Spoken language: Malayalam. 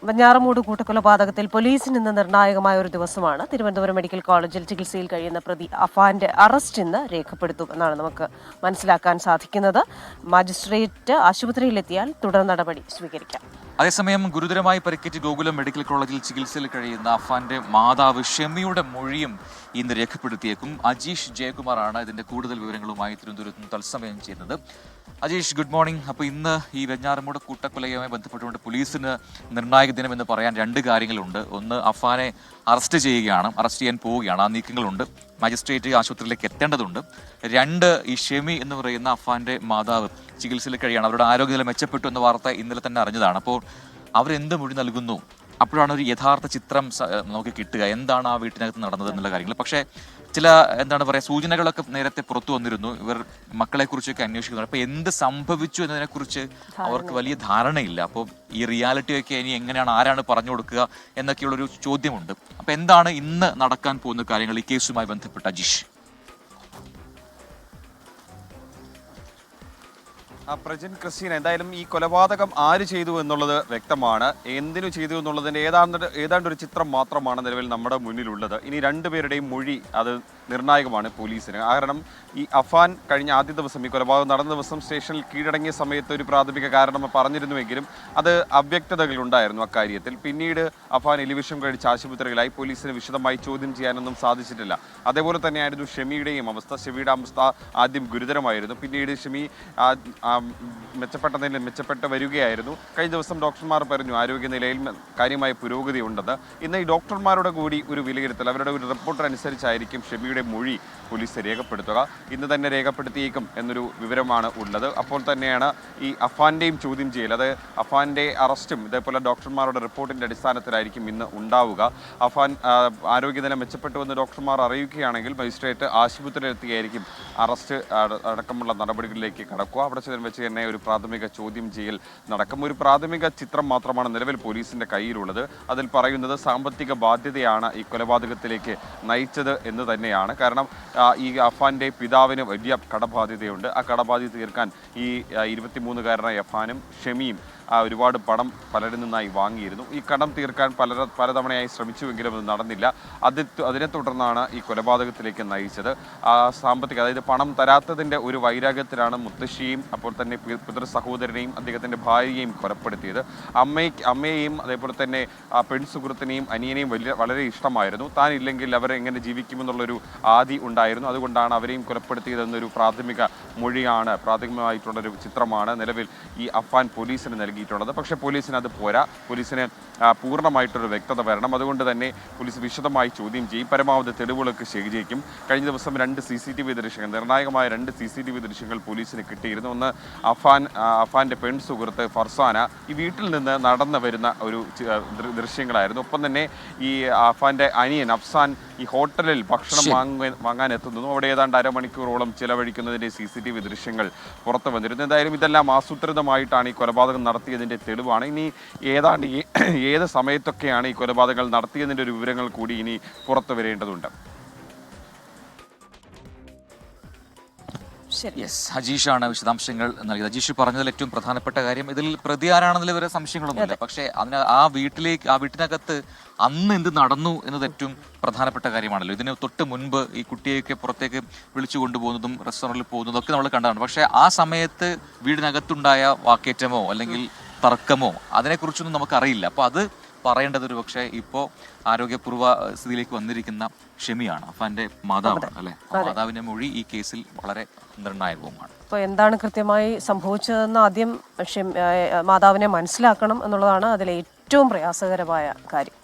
വെഞ്ഞാറമൂട് കൂട്ടക്കൊലപാതകത്തിൽ പോലീസിന് ഇന്ന് നിർണായകമായ ഒരു ദിവസമാണ്. തിരുവനന്തപുരം മെഡിക്കൽ കോളേജിൽ ചികിത്സയിൽ കഴിയുന്ന പ്രതി അഫാന്റെ അറസ്റ്റ് ഇന്ന് രേഖപ്പെടുത്തും എന്നാണ് നമുക്ക് മനസ്സിലാക്കാൻ സാധിക്കുന്നത്. മജിസ്ട്രേറ്റ് ആശുപത്രിയിലെത്തിയാൽ തുടർ നടപടി സ്വീകരിക്കാം. അതേസമയം ഗുരുതരമായി പരിക്കേറ്റ് ഗോകുലം മെഡിക്കൽ കോളേജിൽ ചികിത്സയിൽ കഴിയുന്ന അഫാന്റെ മാതാവ് ഷെമിയുടെ മൊഴിയും ഇന്ന് രേഖപ്പെടുത്തിയേക്കും. അജീഷ് ജയകുമാറാണ് ഇതിന്റെ കൂടുതൽ വിവരങ്ങളുമായി തിരുവനന്തപുരത്ത് നിന്ന് തത്സമയം ചെയ്യുന്നത്. Ajeesh, good morning. അപ്പോൾ ഇന്ന് ഈ വെഞ്ഞാറമൂട് കൂട്ടക്കൊലയുമായി ബന്ധപ്പെട്ടുകൊണ്ട് പോലീസിന് നിർണായക ദിനം എന്ന് പറയാൻ രണ്ട് കാര്യങ്ങളുണ്ട്. ഒന്ന്, അഫാനെ അറസ്റ്റ് ചെയ്യാൻ പോവുകയാണ്, ആ നീക്കങ്ങളുണ്ട്. മജിസ്ട്രേറ്റ് ആശുപത്രിയിലേക്ക് എത്തേണ്ടതുണ്ട്. രണ്ട്, ഈ ഷെമി എന്ന് പറയുന്ന അഫാന്റെ മാതാവ് ചികിത്സയിൽ കഴിയാണ്. അവരുടെ ആരോഗ്യനില മെച്ചപ്പെട്ടു എന്ന വാർത്ത ഇന്നലെ തന്നെ അറിഞ്ഞതാണ്. അപ്പോൾ അവരെന്ത് മൊഴി നൽകുന്നു, അപ്പോഴാണ് ഒരു യഥാർത്ഥ ചിത്രം നമുക്ക് കിട്ടുക, എന്താണ് ആ വീട്ടിനകത്ത് നടന്നത് എന്നുള്ള കാര്യങ്ങൾ. പക്ഷേ ചില സൂചനകളൊക്കെ നേരത്തെ പുറത്തു വന്നിരുന്നു. ഇവർ മക്കളെ കുറിച്ചൊക്കെ അന്വേഷിക്കുന്നു. അപ്പോൾ എന്ത് സംഭവിച്ചു എന്നതിനെക്കുറിച്ച് അവർക്ക് വലിയ ധാരണയില്ല. അപ്പോൾ ഈ റിയാലിറ്റിയൊക്കെ ഇനി എങ്ങനെയാണ്, ആരാണ് പറഞ്ഞു കൊടുക്കുക എന്നൊക്കെയുള്ളൊരു ചോദ്യമുണ്ട്. അപ്പോൾ എന്താണ് ഇന്ന് നടക്കാൻ പോകുന്ന കാര്യങ്ങൾ ഈ കേസുമായി ബന്ധപ്പെട്ട അജീഷ്? പ്രജിൻ, ക്രിസ്റ്റീൻ, എന്തായാലും ഈ കൊലപാതകം ആര് ചെയ്തു എന്നുള്ളത് വ്യക്തമാണ്. എന്തിനു ചെയ്തു എന്നുള്ളതിൻ്റെ ഏതാണ്ട് ഒരു ചിത്രം മാത്രമാണ് നിലവിൽ നമ്മുടെ മുന്നിലുള്ളത്. ഇനി രണ്ടുപേരുടെയും മൊഴി അത് നിർണായകമാണ് പോലീസിന്. കാരണം ഈ അഫാൻ കഴിഞ്ഞ ആദ്യ ദിവസം, ഈ കൊലപാതകം നടന്ന ദിവസം സ്റ്റേഷനിൽ കീഴടങ്ങിയ സമയത്ത് ഒരു പ്രാഥമിക കാരണം പറഞ്ഞിരുന്നുവെങ്കിലും അത് അവ്യക്തതകൾ ഉണ്ടായിരുന്നു അക്കാര്യത്തിൽ. പിന്നീട് അഫാൻ എലിവിഷം കഴിച്ച് ആശുപത്രിയിലായി. പോലീസിന് വിശദമായി ചോദ്യം ചെയ്യാനൊന്നും സാധിച്ചിട്ടില്ല. അതേപോലെ തന്നെയായിരുന്നു ഷെമിയുടെയും അവസ്ഥ. ഷെമിയുടെ അവസ്ഥ ആദ്യം ഗുരുതരമായിരുന്നു. പിന്നീട് ഷെമി മെച്ചപ്പെട്ട് വരികയായിരുന്നു. കഴിഞ്ഞ ദിവസം ഡോക്ടർമാർ പറഞ്ഞു ആരോഗ്യനിലയിൽ കാര്യമായ പുരോഗതി ഉണ്ടെന്ന്. ഇന്ന് ഈ ഡോക്ടർമാരുടെ കൂടി ഒരു വിലയിരുത്തൽ, അവരുടെ ഒരു റിപ്പോർട്ട് അനുസരിച്ചായിരിക്കും ഷെമിയുടെ മൊഴി പോലീസ് രേഖപ്പെടുത്തുക. ഇന്ന് തന്നെ രേഖപ്പെടുത്തിയേക്കും എന്നൊരു വിവരമാണ് ഉള്ളത്. അപ്പോൾ തന്നെയാണ് ഈ അഫാന്റെയും ചോദ്യം ചെയ്യൽ, അത് അഫാന്റെ അറസ്റ്റും ഇതേപോലെ ഡോക്ടർമാരുടെ റിപ്പോർട്ടിന്റെ അടിസ്ഥാനത്തിലായിരിക്കും ഇന്ന് ഉണ്ടാവുക. അഫാൻ ആരോഗ്യനില മെച്ചപ്പെട്ടുവെന്ന് ഡോക്ടർമാർ അറിയിക്കുകയാണെങ്കിൽ മജിസ്ട്രേറ്റ് ആശുപത്രിയിലെത്തിയായിരിക്കും അറസ്റ്റ് അടക്കമുള്ള നടപടികളിലേക്ക് കടക്കുക. അവിടെ വെച്ച് തന്നെ ഒരു പ്രാഥമിക ചോദ്യം ചെയ്യൽ നടക്കും. ഒരു പ്രാഥമിക ചിത്രം മാത്രമാണ് നിലവിൽ പോലീസിന്റെ കയ്യിലുള്ളത്. അതിൽ പറയുന്നത് സാമ്പത്തിക ബാധ്യതയാണ് ഈ കൊലപാതകത്തിലേക്ക് നയിച്ചത് എന്ന് തന്നെയാണ്. കാരണം ഈ അഫാന്റെ പിതാവിന് വലിയ കടബാധ്യതയുണ്ട്. ആ കടബാധ്യത തീർക്കാൻ ഈ 23-കാരനായ അഫാനും ഷെമിയും ഒരുപാട് പണം പലരിൽ നിന്നായി വാങ്ങിയിരുന്നു. ഈ കടം തീർക്കാൻ പലതവണയായി ശ്രമിച്ചുവെങ്കിലും അത് നടന്നില്ല. അതിനെ തുടർന്നാണ് ഈ കൊലപാതകത്തിലേക്ക് നയിച്ചത്. സാമ്പത്തിക, അതായത് പണം തരാത്തതിൻ്റെ ഒരു വൈരാഗ്യത്തിലാണ് മുത്തശ്ശിയും അപ്പോൾ തന്നെ പിതൃ സഹോദരനെയും അദ്ദേഹത്തിൻ്റെ ഭാര്യയെയും കൊലപ്പെടുത്തിയത്. അമ്മയെയും അതേപോലെ തന്നെ പെൺസുഹൃത്തിനെയും അനിയനെയും വളരെ ഇഷ്ടമായിരുന്നു. താൻ ഇല്ലെങ്കിൽ അവരെങ്ങനെ ജീവിക്കുമെന്നുള്ളൊരു ആദി ഉണ്ടായിരുന്നു. അതുകൊണ്ടാണ് അവരെയും കൊലപ്പെടുത്തിയതെന്നൊരു പ്രാഥമിക മൊഴിയാണ്, പ്രാഥമികമായിട്ടുള്ളൊരു ചിത്രമാണ് നിലവിൽ ഈ അഫാൻ പോലീസിന് നൽകിയിട്ടുള്ളത്. പക്ഷേ പോലീസിന് അത് പോരാ. പോലീസിന് പൂർണ്ണമായിട്ടൊരു വ്യക്തത വരണം. അതുകൊണ്ട് തന്നെ പോലീസ് വിശദമായി ചോദ്യം ചെയ്യും, പരമാവധി തെളിവുകളൊക്കെ ശേഖരിക്കും. കഴിഞ്ഞ ദിവസം നിർണായകമായ രണ്ട് CCTV ദൃശ്യങ്ങൾ പോലീസിന് കിട്ടിയിരുന്നു. ഒന്ന്, അഫാന്റെ പെൺസുഹൃത്ത് ഫർസാന ഈ വീട്ടിൽ നിന്ന് നടന്നു വരുന്ന ഒരു ദൃശ്യങ്ങളായിരുന്നു. ഒപ്പം തന്നെ ഈ അഫാന്റെ അനിയൻ അഫ്സാൻ ഈ ഹോട്ടലിൽ ഭക്ഷണം വാങ്ങാൻ എത്തുന്നു. അവിടെ ഏതാണ്ട് അരമണിക്കൂറോളം ചിലവഴിക്കുന്നതിൻ്റെ CCTV ദൃശ്യങ്ങൾ പുറത്തു വന്നിരുന്നു. എന്തായാലും ഇതെല്ലാം ആസൂത്രിതമായിട്ടാണ് ഈ കൊലപാതകം നടത്തിയതിൻ്റെ തെളിവാണ്. ഇനി ഏത് സമയത്തൊക്കെയാണ് ഈ കൊലപാതകങ്ങൾ നടത്തിയതിൻ്റെ ഒരു വിവരങ്ങൾ കൂടി ഇനി പുറത്തു വരേണ്ടതുണ്ട്. ഹജീഷാണ് വിശദാംശങ്ങൾ നൽകിയത്. ഹജീഷ് പറഞ്ഞതിൽ ഏറ്റവും പ്രധാനപ്പെട്ട കാര്യം, ഇതിൽ പ്രതി ആരാണെന്നതിൽ വരെ സംശയങ്ങളൊന്നുമില്ല. പക്ഷേ ആ വീട്ടിനകത്ത് അന്ന് എന്ത് നടന്നു എന്നത് ഏറ്റവും പ്രധാനപ്പെട്ട കാര്യമാണല്ലോ. ഇതിന് തൊട്ട് മുൻപ് ഈ കുട്ടിയൊക്കെ പുറത്തേക്ക് വിളിച്ചു കൊണ്ടുപോകുന്നതും റെസ്റ്റോറൻറ്റിൽ പോകുന്നതും ഒക്കെ നമ്മൾ കണ്ടതാണ്. പക്ഷേ ആ സമയത്ത് വീടിനകത്തുണ്ടായ വാക്കേറ്റമോ അല്ലെങ്കിൽ തർക്കമോ അതിനെക്കുറിച്ചൊന്നും നമുക്കറിയില്ല. അപ്പോൾ അത് പറയേണ്ടത് ഒരു പക്ഷേ ഇപ്പോൾ ആരോഗ്യപൂർവ്വ സ്ഥിതിയിലേക്ക് വന്നിരിക്കുന്ന ഷെമിയാണ്, അഫാന്റെ മാതാവാണ് അല്ലെ. മാതാവിന്റെ മൊഴി ഈ കേസിൽ വളരെ നിർണായകവുമാണ്. അപ്പോൾ എന്താണ് കൃത്യമായി സംഭവിച്ചതെന്ന് ആദ്യം മാതാവിനെ മനസ്സിലാക്കണം എന്നുള്ളതാണ് അതിലെ ഏറ്റവും പ്രയാസകരമായ കാര്യം.